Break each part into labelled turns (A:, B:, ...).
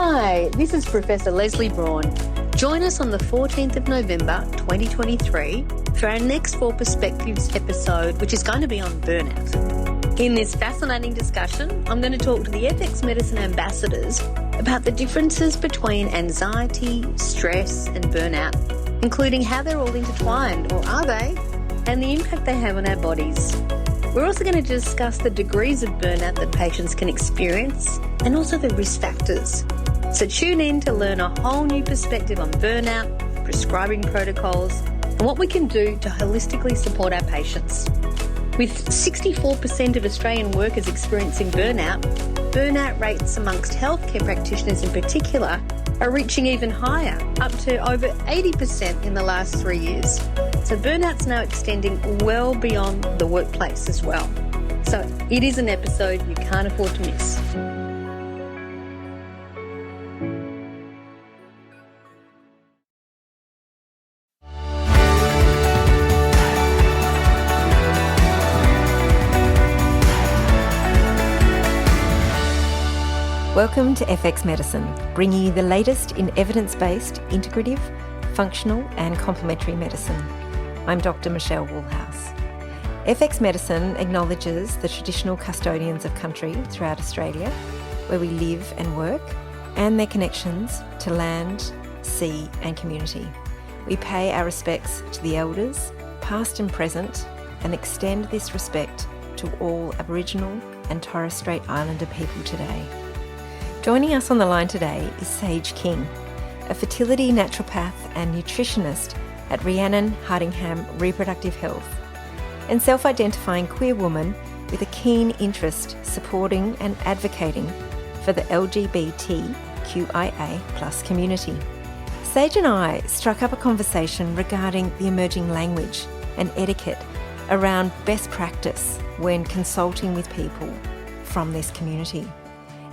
A: Hi, this is Professor Leslie Braun. Join us on the 14th of November 2023 for our next Four Perspectives episode, which is going to be on burnout. In this fascinating discussion, I'm going to talk to the FX Medicine ambassadors about the differences between anxiety, stress and burnout, including how they're all intertwined, or are they, and the impact they have on our bodies. We're also going to discuss the degrees of burnout that patients can experience and also the risk factors. So tune in to learn a whole new perspective on burnout, prescribing protocols, and what we can do to holistically support our patients. With 64% of Australian workers experiencing burnout, burnout rates amongst healthcare practitioners in particular are reaching even higher, up to over 80% in the last 3 years. So burnout's now extending well beyond the workplace as well. So it is an episode you can't afford to miss.
B: Welcome to FX Medicine, bringing you the latest in evidence-based, integrative, functional and complementary medicine. I'm Dr. Michelle Woolhouse. FX Medicine acknowledges the traditional custodians of country throughout Australia, where we live and work, and their connections to land, sea and community. We pay our respects to the elders, past and present, and extend this respect to all Aboriginal and Torres Strait Islander people today. Joining us on the line today is Sage King, a fertility naturopath and nutritionist at Rhiannon Hardingham Reproductive Health, and self-identifying queer woman with a keen interest supporting and advocating for the LGBTQIA+ community. Sage and I struck up a conversation regarding the emerging language and etiquette around best practice when consulting with people from this community.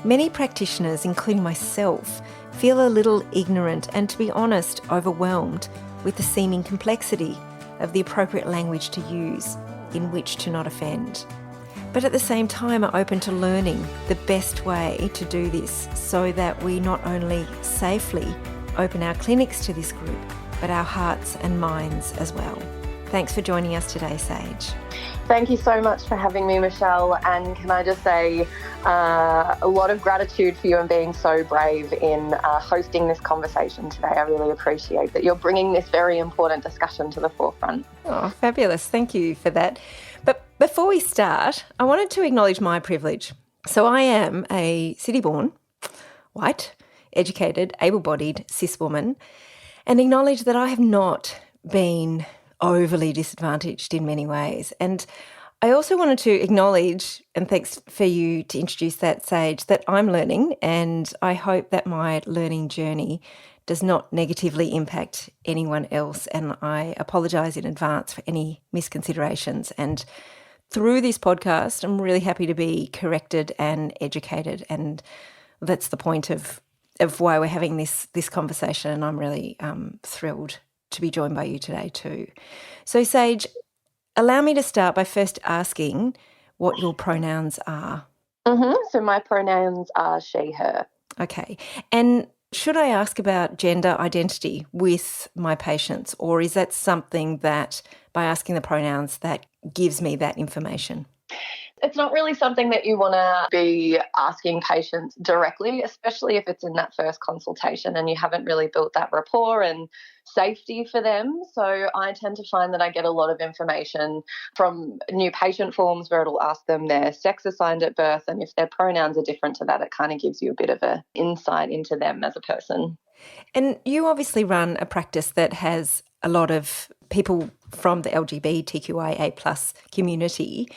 B: Many practitioners, including myself, feel a little ignorant and, to be honest, overwhelmed with the seeming complexity of the appropriate language to use in which to not offend. But at the same time are open to learning the best way to do this so that we not only safely open our clinics to this group, but our hearts and minds as well. Thanks for joining us today, Sage.
C: Thank you so much for having me, Michelle. And can I just say a lot of gratitude for you and being so brave in hosting this conversation today. I really appreciate that you're bringing this very important discussion to the forefront.
B: Oh, fabulous. Thank you for that. But before we start, I wanted to acknowledge my privilege. So I am a city-born, white, educated, able-bodied cis woman, and acknowledge that I have not been overly disadvantaged in many ways. And I also wanted to acknowledge, and thanks for you to introduce that, Sage, that I'm learning, and I hope that my learning journey does not negatively impact anyone else. And I apologise in advance for any misconsiderations. And through this podcast, I'm really happy to be corrected and educated. And that's the point of why we're having this conversation. And I'm really thrilled to be joined by you today too. So Sage, allow me to start by first asking what your pronouns are.
C: So my pronouns are she, her.
B: Okay. And should I ask about gender identity with my patients, or is that something that by asking the pronouns that gives me that information?
C: It's not really something that you want to be asking patients directly, especially if it's in that first consultation and you haven't really built that rapport and safety for them. So I tend to find that I get a lot of information from new patient forms where it'll ask them their sex assigned at birth, and if their pronouns are different to that, it kind of gives you a bit of an insight into them as a person.
B: And you obviously run a practice that has a lot of people from the LGBTQIA+ community.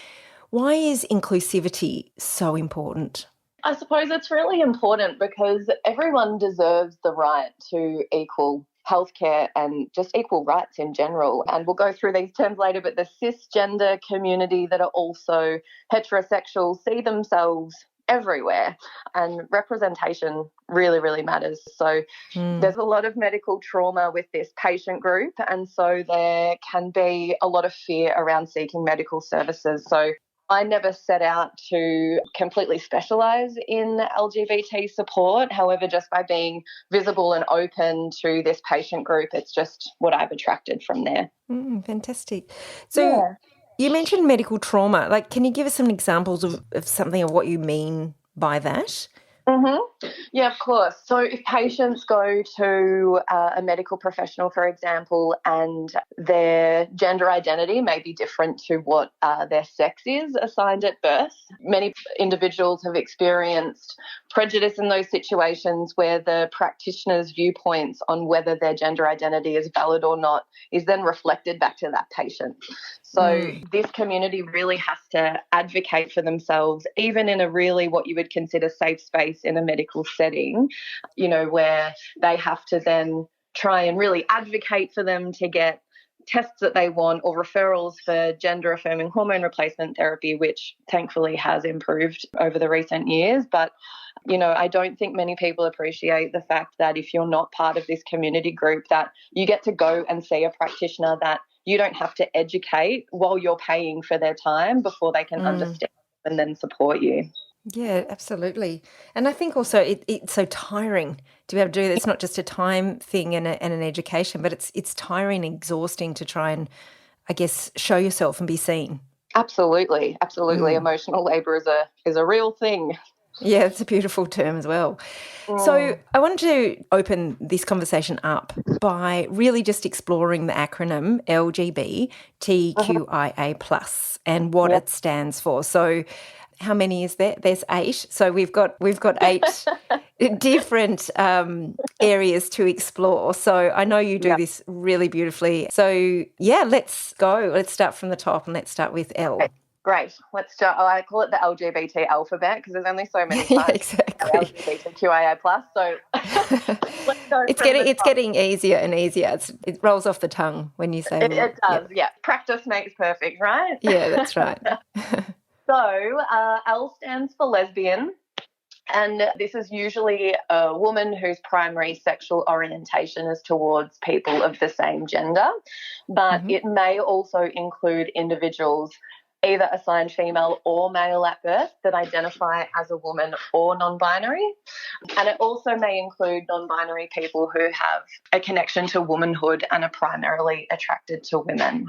B: Why is inclusivity so important?
C: I suppose it's really important because everyone deserves the right to equal healthcare and just equal rights in general. And we'll go through these terms later, but the cisgender community that are also heterosexual see themselves everywhere, and representation really, really matters. So there's a lot of medical trauma with this patient group, and so there can be a lot of fear around seeking medical services. So I never set out to completely specialise in LGBT support. However, just by being visible and open to this patient group, it's just what I've attracted from there.
B: Fantastic. So you mentioned medical trauma. Like, can you give us some examples of something of what you mean by that?
C: Yeah, of course. So if patients go to a medical professional, for example, and their gender identity may be different to what their sex is assigned at birth, many individuals have experienced prejudice in those situations where the practitioner's viewpoints on whether their gender identity is valid or not is then reflected back to that patient. So this community really has to advocate for themselves, even in a really what you would consider safe space in a medical setting, you know, where they have to then try and really advocate for them to get tests that they want or referrals for gender-affirming hormone replacement therapy, which thankfully has improved over the recent years. But, you know, I don't think many people appreciate the fact that if you're not part of this community group, that you get to go and see a practitioner that you don't have to educate while you're paying for their time before they can understand and then support you.
B: Yeah, absolutely. And I think also it's so tiring to be able to do that. It's not just a time thing and an education, but it's tiring and exhausting to try and, I guess, show yourself and be seen.
C: Absolutely. Emotional labour is a real thing.
B: Yeah, it's a beautiful term as well. So I wanted to open this conversation up by really just exploring the acronym LGBTQIA+ and what it stands for. So how many is there? There's 8. So we've got 8 different areas to explore. So I know you do this really beautifully. So yeah, let's go. Let's start from the top and let's start with L.
C: Okay. Great. Let's start. I call it the LGBT alphabet because there's only so many types.
B: Yeah, exactly.
C: LGBTQIA+. So let's go.
B: It's getting easier and easier. It rolls off the tongue when you say
C: it does. Yeah. Practice makes perfect, right?
B: Yeah, that's right.
C: So L stands for lesbian. And this is usually a woman whose primary sexual orientation is towards people of the same gender, but it may also include individuals either assigned female or male at birth that identify as a woman or non-binary. And it also may include non-binary people who have a connection to womanhood and are primarily attracted to women.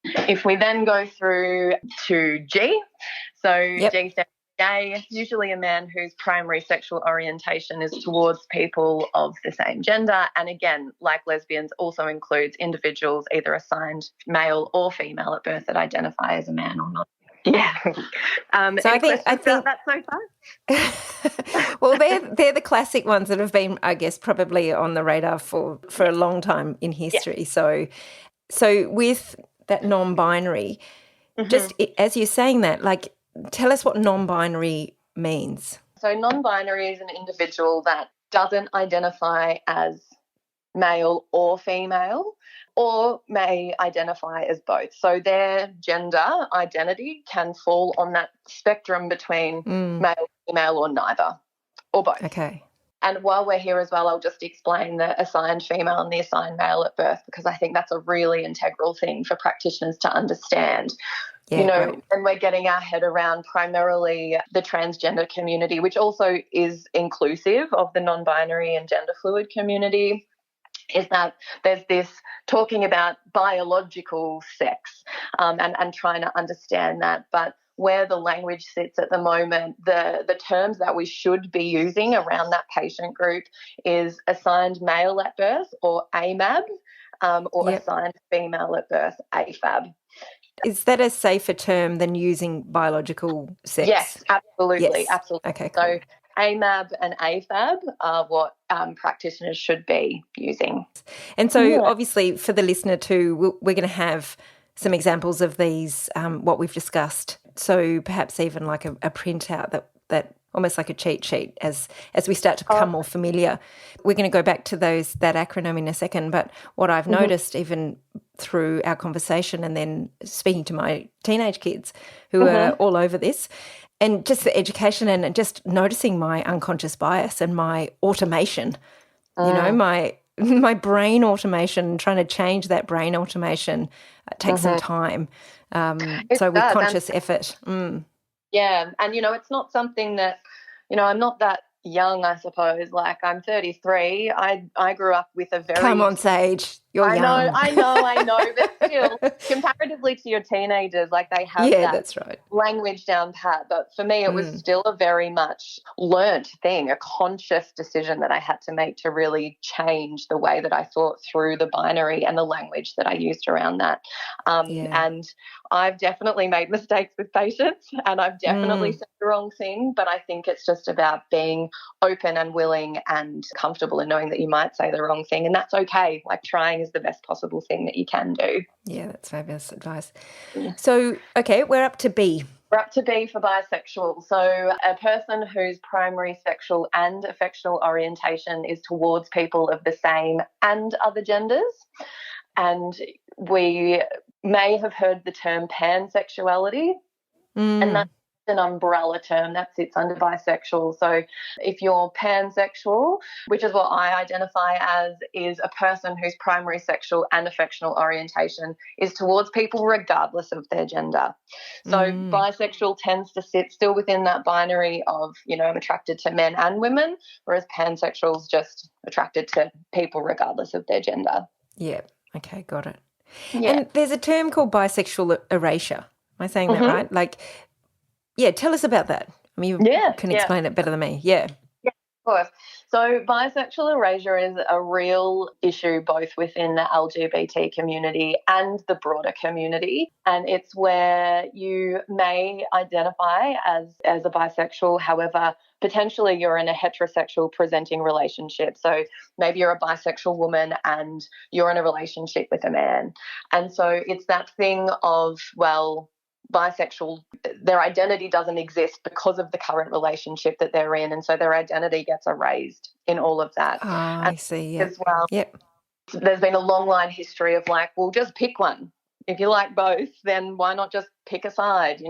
C: If we then go through to G, so G stands for gay, usually a man whose primary sexual orientation is towards people of the same gender. And again, like lesbians, also includes individuals either assigned male or female at birth that identify as a man or not. Yeah.
B: So I think
C: about that so far?
B: Well, they're the classic ones that have been, I guess, probably on the radar for a long time in history. Yeah. So with that non-binary, just as you're saying that, like, tell us what non-binary means.
C: So non-binary is an individual that doesn't identify as male or female or may identify as both. So their gender identity can fall on that spectrum between male, female or neither or both.
B: Okay.
C: And while we're here as well, I'll just explain the assigned female and the assigned male at birth because I think that's a really integral thing for practitioners to understand. Yeah, you know, right. And we're getting our head around primarily the transgender community, which also is inclusive of the non-binary and gender fluid community, is that there's this talking about biological sex and trying to understand that. But where the language sits at the moment, the terms that we should be using around that patient group is assigned male at birth or AMAB or assigned female at birth, AFAB.
B: Is that a safer term than using biological sex?
C: Yes, absolutely.
B: Yes.
C: Absolutely.
B: Okay, cool.
C: So AMAB and AFAB are what practitioners should be using.
B: And so obviously for the listener too, we're going to have some examples of these, what we've discussed. So perhaps even like a printout that almost like a cheat sheet as we start to become more familiar. We're going to go back to that acronym in a second, but what I've noticed even through our conversation and then speaking to my teenage kids who are all over this, and just the education and just noticing my unconscious bias and my automation, you know, my brain automation, trying to change that brain automation takes some time.
C: It
B: So with
C: does.
B: conscious effort.
C: Yeah. And, it's not something that, I'm not that young, I suppose. Like, I'm 33. I grew up with a very...
B: Come on, Sage. You're young.
C: I know. But still, comparatively to your teenagers, like, they have that
B: that's right.
C: language down pat. But for me, it was still a very much learnt thing, a conscious decision that I had to make to really change the way that I thought through the binary and the language that I used around that. And I've definitely made mistakes with patients, and I've definitely said the wrong thing, but I think it's just about being open and willing and comfortable in knowing that you might say the wrong thing, and that's okay. Like, trying is the best possible thing that you can do.
B: Yeah, that's fabulous advice.
C: Yeah.
B: So, okay, we're up to B.
C: We're up to B for bisexual. So a person whose primary sexual and affectional orientation is towards people of the same and other genders. And we may have heard the term pansexuality, and that's an umbrella term that sits under bisexual. So if you're pansexual, which is what I identify as, is a person whose primary sexual and affectional orientation is towards people regardless of their gender. So bisexual tends to sit still within that binary of, I'm attracted to men and women, whereas pansexual is just attracted to people regardless of their gender.
B: Yeah. Okay, got it.
C: Yeah.
B: And there's a term called bisexual erasure. Am I saying that right? Like, tell us about that. I mean, you can explain it better than me. Yeah.
C: Yeah, of course. So bisexual erasure is a real issue both within the LGBT community and the broader community. And it's where you may identify as a bisexual, however, potentially you're in a heterosexual presenting relationship. So maybe you're a bisexual woman and you're in a relationship with a man. And so it's that thing of, well, bisexual, their identity doesn't exist because of the current relationship that they're in, and so their identity gets erased in all of that.
B: I see,
C: as well. There's been a long line history of like, well, just pick one. If you like both, then why not just pick a side?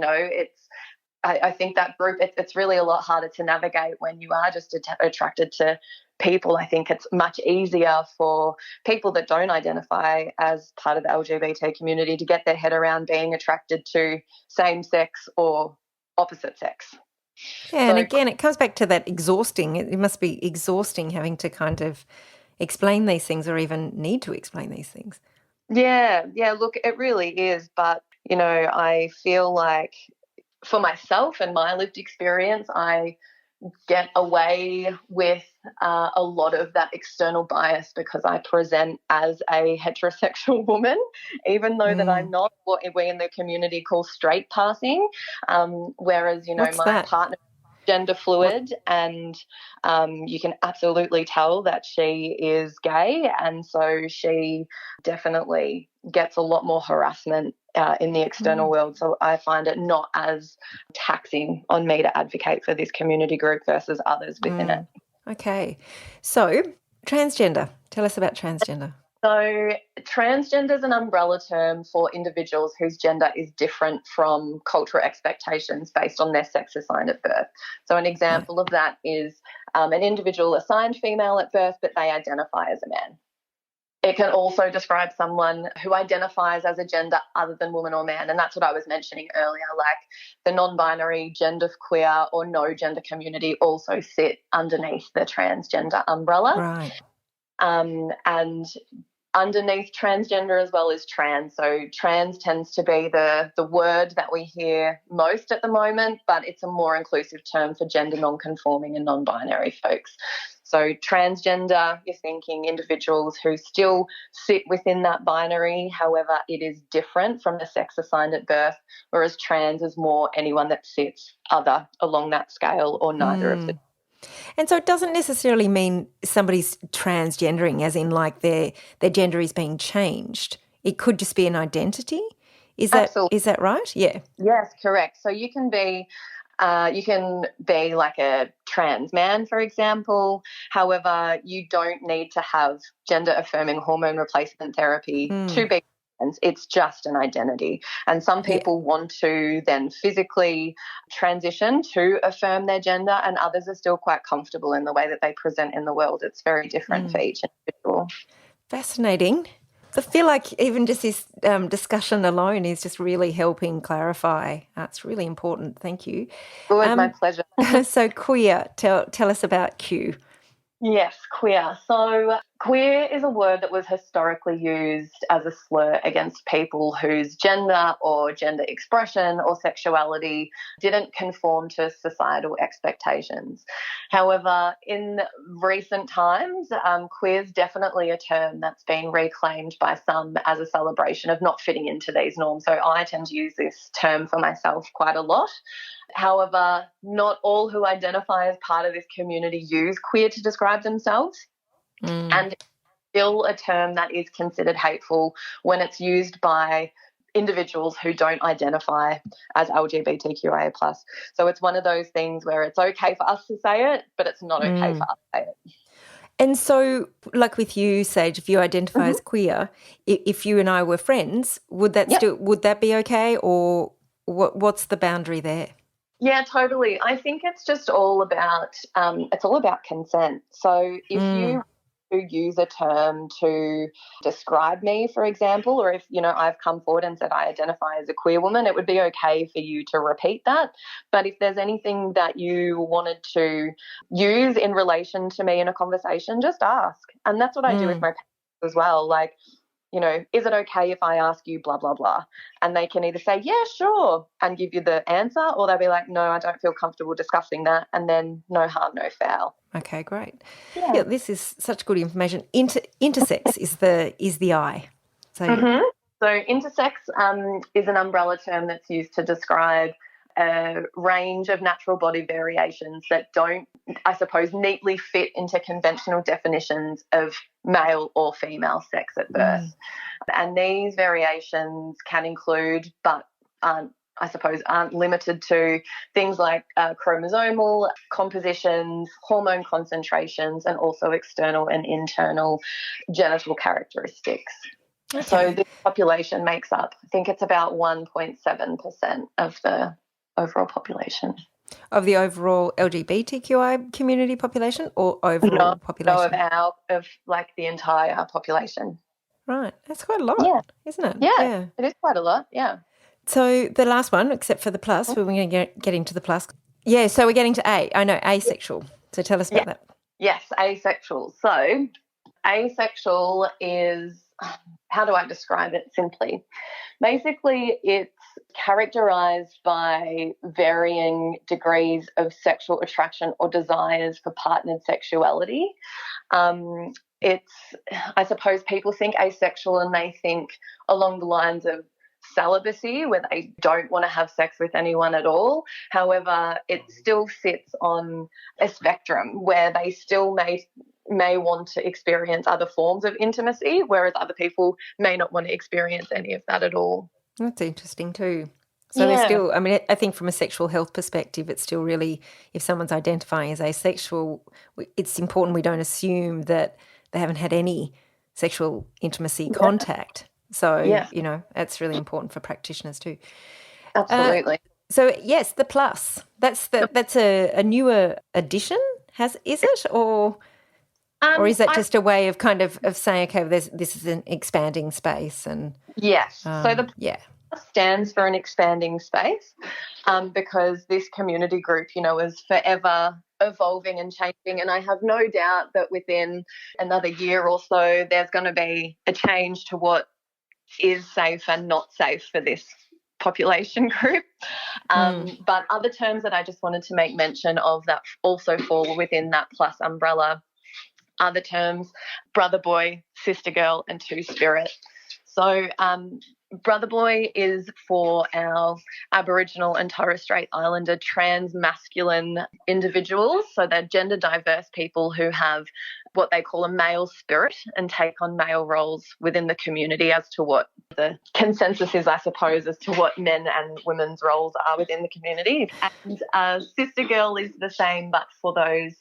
C: I think that group, it's really a lot harder to navigate when you are just attracted to people. I think it's much easier for people that don't identify as part of the LGBT community to get their head around being attracted to same sex or opposite sex.
B: Yeah, and again, it comes back to that exhausting. It must be exhausting having to kind of explain these things or even need to explain these things.
C: Yeah, look, it really is. But, I feel like for myself and my lived experience, I get away with a lot of that external bias because I present as a heterosexual woman, even though that I'm not what we in the community call straight passing, whereas, my partner is gender fluid, and you can absolutely tell that she is gay, and so she definitely gets a lot more harassment in the external world. So I find it not as taxing on me to advocate for this community group versus others within it.
B: Okay. So transgender. Tell us about transgender.
C: So transgender is an umbrella term for individuals whose gender is different from cultural expectations based on their sex assigned at birth. So an example of that is an individual assigned female at birth, but they identify as a man. It can also describe someone who identifies as a gender other than woman or man, and that's what I was mentioning earlier, like the non-binary, genderqueer or no gender community also sit underneath the transgender umbrella.
B: Right.
C: And underneath transgender as well is trans. So trans tends to be the word that we hear most at the moment, but it's a more inclusive term for gender non-conforming and non-binary folks. So transgender, you're thinking individuals who still sit within that binary, however, it is different from the sex assigned at birth, whereas trans is more anyone that sits other along that scale or neither of the.
B: And so it doesn't necessarily mean somebody's transgendering as in like their gender is being changed. It could just be an identity. Is that right? Yeah.
C: Yes, correct. So you can be like a trans man, for example. However, you don't need to have gender-affirming hormone replacement therapy to be trans. It's just an identity. And some people want to then physically transition to affirm their gender, and others are still quite comfortable in the way that they present in the world. It's very different for each individual.
B: Fascinating. I feel like even just this discussion alone is just really helping clarify. It's really important. Thank you.
C: Good, my pleasure.
B: So queer, tell us about Q.
C: Yes, queer. So queer is a word that was historically used as a slur against people whose gender or gender expression or sexuality didn't conform to societal expectations. However, in recent times, queer is definitely a term that's been reclaimed by some as a celebration of not fitting into these norms. So I tend to use this term for myself quite a lot. However, not all who identify as part of this community use queer to describe themselves. And it's still a term that is considered hateful when it's used by individuals who don't identify as LGBTQIA+. So it's one of those things where it's okay for us to say it, but it's not okay for us to say it.
B: And so, like with you, Sage, if you identify as queer, if you and I were friends, would that be okay, or what's the boundary there?
C: Yeah, totally. I think it's just all about consent. So if you use a term to describe me, for example, or if, I've come forward and said I identify as a queer woman, it would be okay for you to repeat that. But if there's anything that you wanted to use in relation to me in a conversation, just ask. And that's what I do with my parents as well. Like, is it okay if I ask you blah, blah, blah? And they can either say, yeah, sure, and give you the answer, or they'll be like, no, I don't feel comfortable discussing that, and then no harm, no foul.
B: Okay, great. Yeah, this is such good information. Intersex is the I. So
C: intersex is an umbrella term that's used to describe a range of natural body variations that don't, I suppose, neatly fit into conventional definitions of male or female sex at birth. And these variations can include, but aren't limited to, things like chromosomal compositions, hormone concentrations, and also external and internal genital characteristics. Okay. So this population makes up, I think it's about 1.7% of the overall population.
B: Of the overall LGBTQI community population, or overall population?
C: No, of the entire population.
B: Right. That's quite a lot, isn't it?
C: Yeah, it is quite a lot, yeah.
B: So the last one, except for the plus, we're going to get into the plus. Yeah, so we're getting to A. I know, asexual. So tell us about that.
C: Yes, asexual. So asexual is, how do I describe it simply? Basically, it's characterised by varying degrees of sexual attraction or desires for partnered sexuality. I suppose people think asexual and they think along the lines of celibacy, where they don't want to have sex with anyone at all. However, it still sits on a spectrum where they still may want to experience other forms of intimacy, whereas other people may not want to experience any of that at all.
B: That's interesting too. So there's still, I think from a sexual health perspective, it's still really, if someone's identifying as asexual, it's important we don't assume that they haven't had any sexual intimacy contact. So, that's really important for practitioners too.
C: Absolutely.
B: So, yes, the plus. That's a newer addition, is it? Or is that just a way of kind of saying, okay, this is an expanding space? And
C: yes. So the plus stands for an expanding space because this community group, is forever evolving and changing, and I have no doubt that within another year or so there's going to be a change to what is safe and not safe for this population group. But other terms that I just wanted to make mention of that also fall within that plus umbrella are the terms brother boy, sister girl, and two-spirit. So brother boy is for our Aboriginal and Torres Strait Islander trans masculine individuals. So they're gender diverse people who have what they call a male spirit and take on male roles within the community as to what the consensus is, I suppose, as to what men and women's roles are within the community. And sister girl is the same, but for those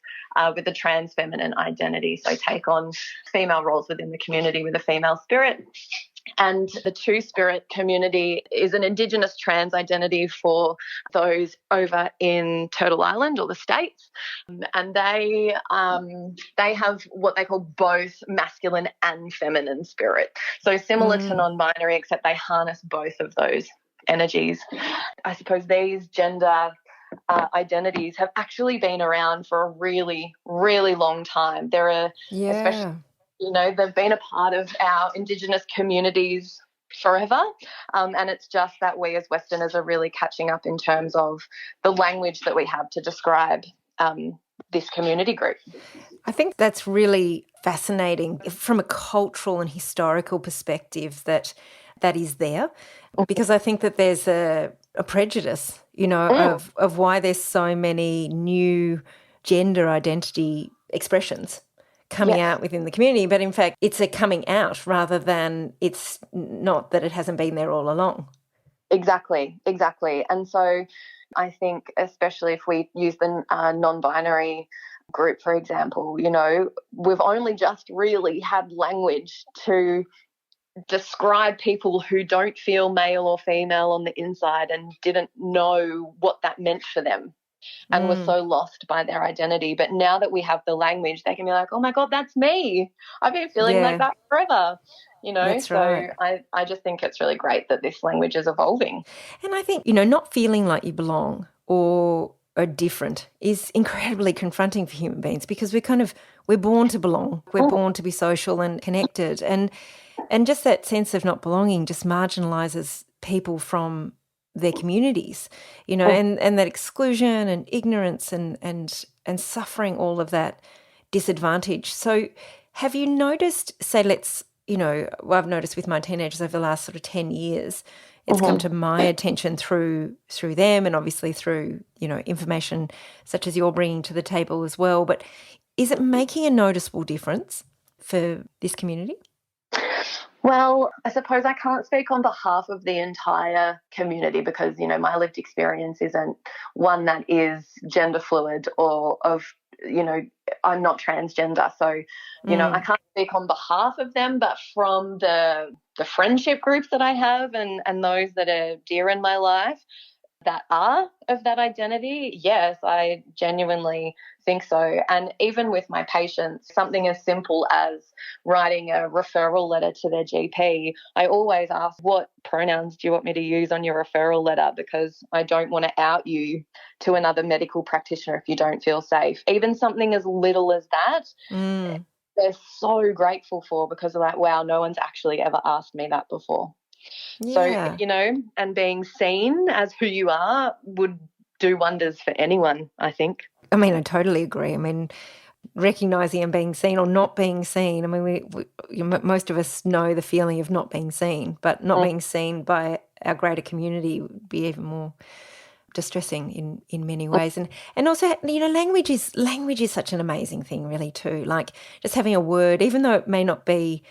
C: with a trans feminine identity, so take on female roles within the community with a female spirit. And the Two-Spirit community is an Indigenous trans identity for those over in Turtle Island or the States. And they have what they call both masculine and feminine spirit. So similar to non-binary, except they harness both of those energies. I suppose these gender identities have actually been around for a really, really long time. There are, especially, they've been a part of our Indigenous communities forever, and it's just that we as Westerners are really catching up in terms of the language that we have to describe this community group.
B: I think that's really fascinating from a cultural and historical perspective that is there, because I think that there's a prejudice, of why there's so many new gender identity expressions coming out within the community. But in fact, it's a coming out rather than it's not that it hasn't been there all along.
C: Exactly. And so I think especially if we use the non-binary group, for example, we've only just really had language to describe people who don't feel male or female on the inside and didn't know what that meant for them and were so lost by their identity. But now that we have the language, they can be like, oh my God, that's me. I've been feeling like that forever.
B: That's right.
C: I just think it's really great that this language is evolving.
B: And I think, not feeling like you belong or are different is incredibly confronting for human beings, because we're born to belong. We're born to be social and connected. And just that sense of not belonging just marginalises people from their communities, and that exclusion and ignorance and suffering all of that disadvantage. So have you noticed, say, I've noticed with my teenagers over the last sort of 10 years, it's come to my attention through them and obviously through, information such as you're bringing to the table as well. But is it making a noticeable difference for this community?
C: Well, I suppose I can't speak on behalf of the entire community because, my lived experience isn't one that is gender fluid or I'm not transgender. So, I can't speak on behalf of them, but from the friendship groups that I have and those that are dear in my life that are of that identity, yes, I genuinely think so. And even with my patients, something as simple as writing a referral letter to their GP, I always ask, what pronouns do you want me to use on your referral letter? Because I don't want to out you to another medical practitioner if you don't feel safe. Even something as little as that, they're so grateful for, because they're like, wow, no one's actually ever asked me that before.
B: Yeah.
C: So, and being seen as who you are would do wonders for anyone, I think.
B: I mean, I totally agree. I mean, recognising and being seen or not being seen, I mean, most of us know the feeling of not being seen, but not being seen by our greater community would be even more distressing in many ways. And also, language is such an amazing thing really too. Like just having a word, even though it may not be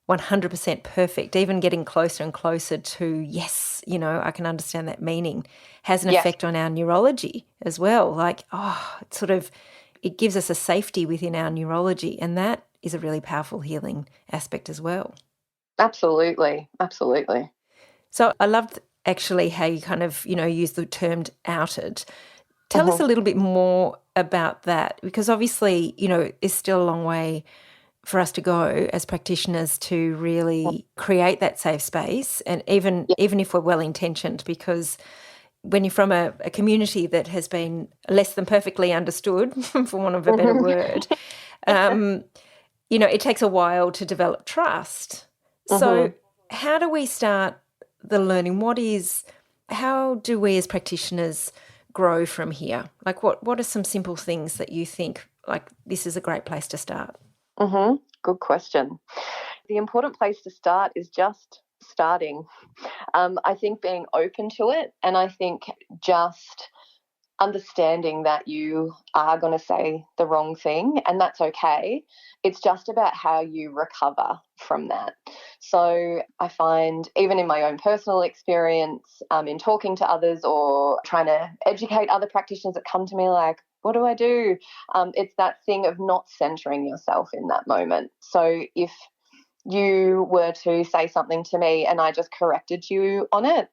B: 100% perfect, even getting closer and closer to, yes, I can understand that meaning, has an effect on our neurology as well. Like, it gives us a safety within our neurology, and that is a really powerful healing aspect as well.
C: Absolutely.
B: So I loved actually how you kind of, use the term outed. Tell us a little bit more about that, because obviously, it's still a long way for us to go as practitioners to really create that safe space, and even if we're well-intentioned, because when you're from a community that has been less than perfectly understood, for want of a better word, it takes a while to develop trust. So how do we start the learning? How do we as practitioners grow from here? Like what are some simple things that you think, like, this is a great place to start?
C: Good question. The important place to start is just starting. I think being open to it, and I think just understanding that you are going to say the wrong thing, and that's okay. It's just about how you recover from that. So I find even in my own personal experience, in talking to others or trying to educate other practitioners that come to me like, what do I do? It's that thing of not centering yourself in that moment. So if you were to say something to me and I just corrected you on it,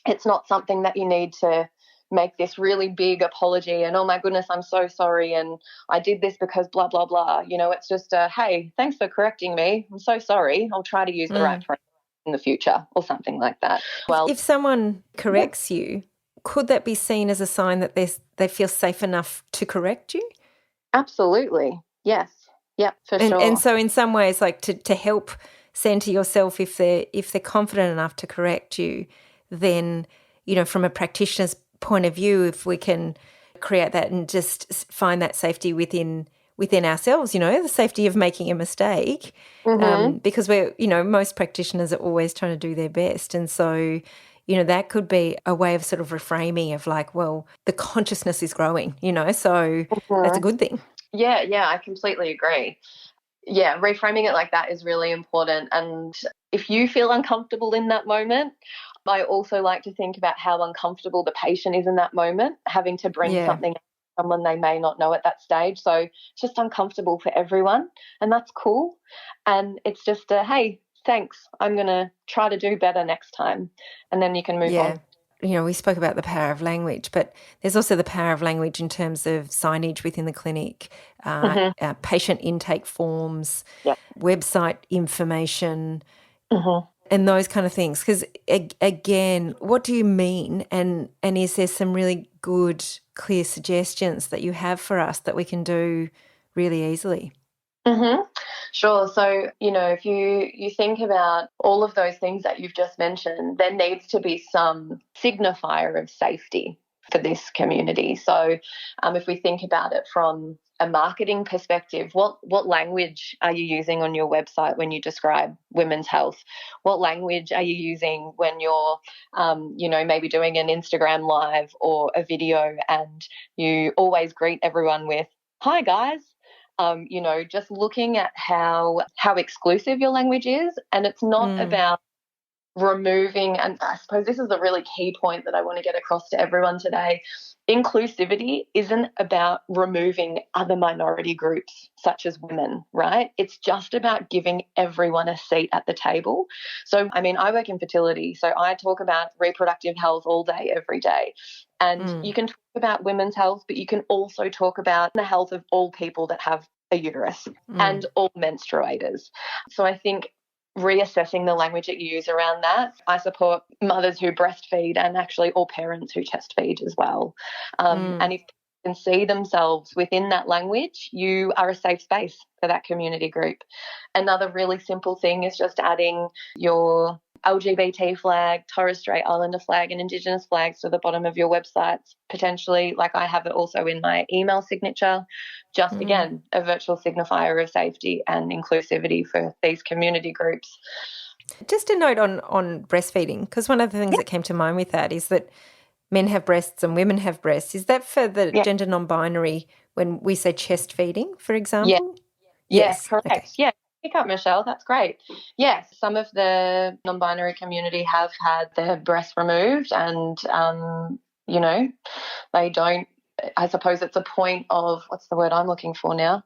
C: it's not something that you need to make this really big apology and, oh my goodness, I'm so sorry and I did this because blah, blah, blah. You know, it's just hey, thanks for correcting me. I'm so sorry. I'll try to use the right pronouns in the future or something like that. Well,
B: if someone corrects you, could that be seen as a sign that they feel safe enough to correct you?
C: Absolutely. Yes. Yep, for sure.
B: And so in some ways, like to help center yourself, if they're confident enough to correct you, then, you know, from a practitioner's point of view, if we can create that and just find that safety within ourselves, you know, the safety of making a mistake, because we're, you know, most practitioners are always trying to do their best. And so, you know, that could be a way of sort of reframing of like, well, the consciousness is growing, you know, so that's a good thing.
C: Yeah, I completely agree. Yeah, reframing it like that is really important. And if you feel uncomfortable in that moment, I also like to think about how uncomfortable the patient is in that moment, having to bring something to someone they may not know at that stage. So it's just uncomfortable for everyone, and that's cool. And it's just hey, thanks, I'm going to try to do better next time. And then you can move on.
B: You know, we spoke about the power of language, but there's also the power of language in terms of signage within the clinic, patient intake forms, website information, and those kind of things. Because, again, what do you mean? And is there some really good, clear suggestions that you have for us that we can do really easily?
C: Sure. So, you know, if you think about all of those things that you've just mentioned, there needs to be some signifier of safety for this community. So if we think about it from a marketing perspective, what language are you using on your website when you describe women's health? What language are you using when you're, you know, maybe doing an Instagram live or a video and you always greet everyone with, "Hi, guys." You know, just looking at how exclusive your language is. And it's not about removing, and I suppose this is a really key point that I want to get across to everyone today. Inclusivity isn't about removing other minority groups such as women, right? It's just about giving everyone a seat at the table. So, I mean, I work in fertility, so I talk about reproductive health all day, every day. And you can talk about women's health, but you can also talk about the health of all people that have a uterus and all menstruators. So I think reassessing the language that you use around that. I support mothers who breastfeed and actually all parents who chest feed as well. And if they can see themselves within that language, you are a safe space for that community group. Another really simple thing is just adding your LGBT flag, Torres Strait Islander flag, and Indigenous flags to the bottom of your websites, potentially. Like I have it also in my email signature, just again, a virtual signifier of safety and inclusivity for these community groups.
B: Just a note on breastfeeding, because one of the things that came to mind with that is that men have breasts and women have breasts. Is that for the gender non-binary when we say chest feeding, for example?
C: Yes, correct. Okay. Yeah. Pick up, Michelle. That's great. Yes, some of the non-binary community have had their breasts removed and, you know, they don't, I suppose it's a point of, what's the word I'm looking for now?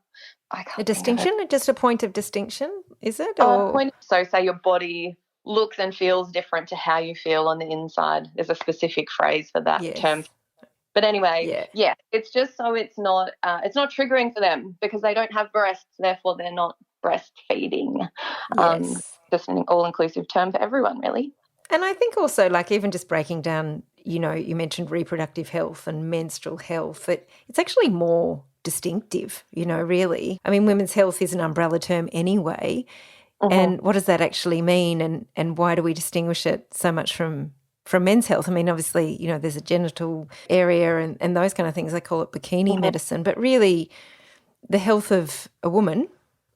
B: A distinction? Just a point of distinction, is it?
C: So say your body looks and feels different to how you feel on the inside. There's a specific phrase for that term. But anyway, it's just so it's not triggering for them because they don't have breasts, therefore they're not breastfeeding. Just an all-inclusive term for everyone, really.
B: And I think also, like, even just breaking down, you know, you mentioned reproductive health and menstrual health, it's actually more distinctive, you know, really. I mean, women's health is an umbrella term anyway. And what does that actually mean, and why do we distinguish it so much from men's health? I mean, obviously, you know, there's a genital area and those kind of things. They call it bikini medicine. But really, the health of a woman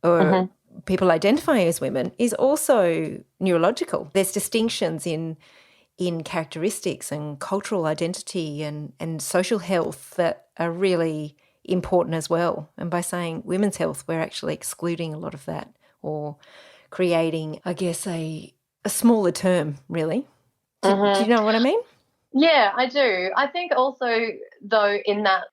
B: or people identifying as women is also neurological. There's distinctions in characteristics and cultural identity and social health that are really important as well. And by saying women's health, we're actually excluding a lot of that or creating, I guess, a smaller term, really. Do you know what I mean?
C: Yeah, I do. I think also, though, in that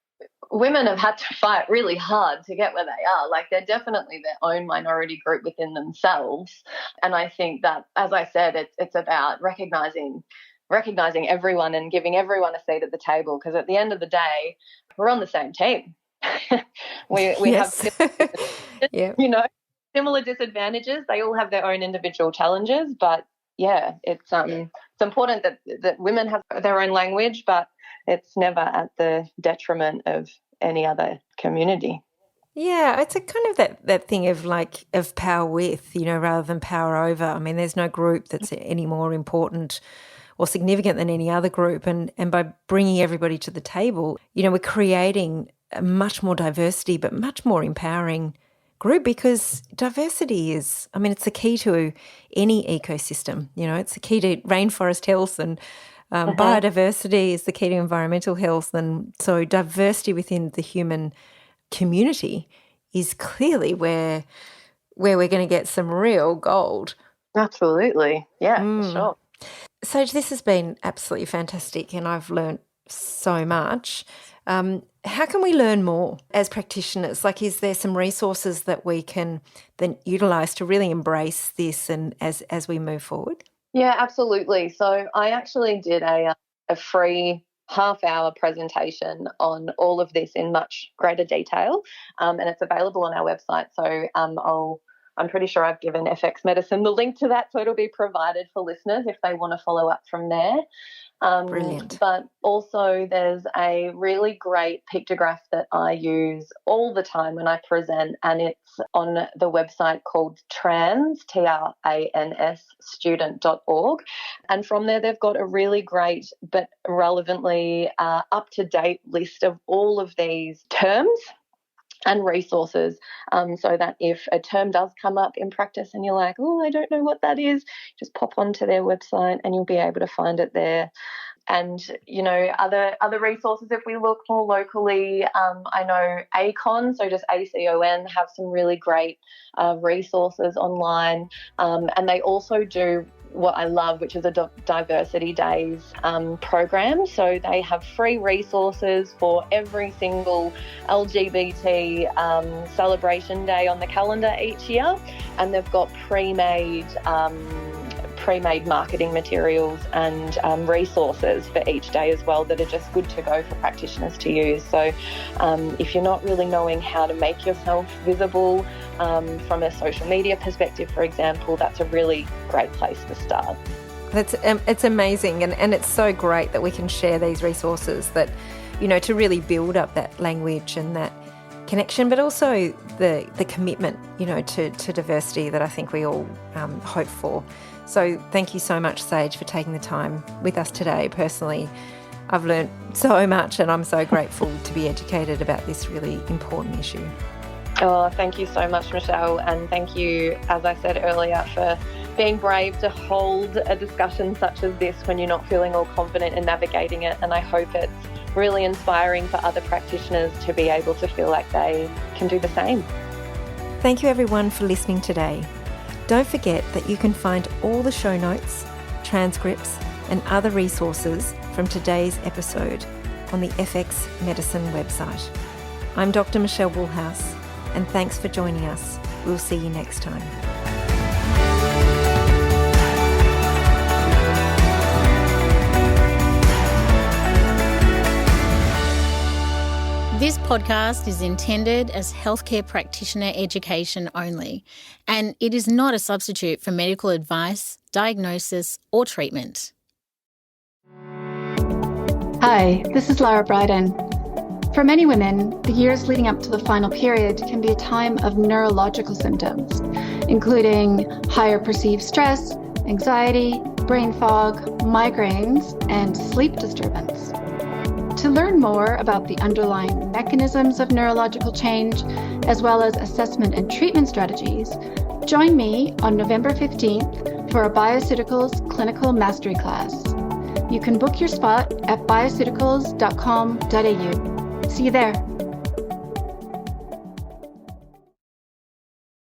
C: women have had to fight really hard to get where they are. Like, they're definitely their own minority group within themselves. And I think that, as I said, it's about recognizing everyone and giving everyone a seat at the table, because at the end of the day, we're on the same team. we
B: Yes.
C: have
B: Yeah.
C: similar disadvantages. They all have their own individual challenges, but yeah, it's important that women have their own language, but it's never at the detriment of any other community.
B: Yeah, it's a kind of that thing of of power with, rather than power over. I mean, there's no group that's any more important or significant than any other group. And by bringing everybody to the table, we're creating a much more diversity, but much more empowering group, because diversity is, it's the key to any ecosystem. It's the key to rainforest health, and biodiversity is the key to environmental health. And so diversity within the human community is clearly where we're going to get some real gold.
C: Absolutely. Yeah, for sure.
B: Sage, this has been absolutely fantastic, and I've learned so much. How can we learn more as practitioners? Like, is there some resources that we can then utilise to really embrace this and as we move forward?
C: Yeah, absolutely. So I actually did a free half-hour presentation on all of this in much greater detail, and it's available on our website. So I'm pretty sure I've given FX Medicine the link to that, so it'll be provided for listeners if they want to follow up from there.
B: Brilliant.
C: But also there's a really great pictograph that I use all the time when I present, and it's on the website called trans, TRANS, student.org. And from there they've got a really great but relevantly up-to-date list of all of these terms and resources, so that if a term does come up in practice and you're like, oh, I don't know what that is, just pop onto their website and you'll be able to find it there. And, other resources, if we look more locally, I know ACON, so just ACON, have some really great resources online. And they also do what I love, which is a Diversity Days program. So they have free resources for every single LGBT celebration day on the calendar each year. And they've got pre-made marketing materials and resources for each day as well that are just good to go for practitioners to use. So if you're not really knowing how to make yourself visible from a social media perspective, for example, that's a really great place to start.
B: It's amazing, and it's so great that we can share these resources that, to really build up that language and that connection, but also the commitment, to diversity that I think we all hope for. So thank you so much, Sage, for taking the time with us today. Personally, I've learned so much, and I'm so grateful to be educated about this really important issue.
C: Oh, thank you so much, Michelle. And thank you, as I said earlier, for being brave to hold a discussion such as this when you're not feeling all confident in navigating it. And I hope it's really inspiring for other practitioners to be able to feel like they can do the same.
B: Thank you, everyone, for listening today. Don't forget that you can find all the show notes, transcripts, and other resources from today's episode on the FX Medicine website. I'm Dr. Michelle Woolhouse, and thanks for joining us. We'll see you next time.
D: This podcast is intended as healthcare practitioner education only, and it is not a substitute for medical advice, diagnosis, or treatment.
E: Hi, this is Lara Bryden. For many women, the years leading up to the final period can be a time of neurological symptoms, including higher perceived stress, anxiety, brain fog, migraines, and sleep disturbance. To learn more about the underlying mechanisms of neurological change, as well as assessment and treatment strategies, join me on November 15th for a Bioceuticals Clinical Mastery class. You can book your spot at bioceuticals.com.au. See you there.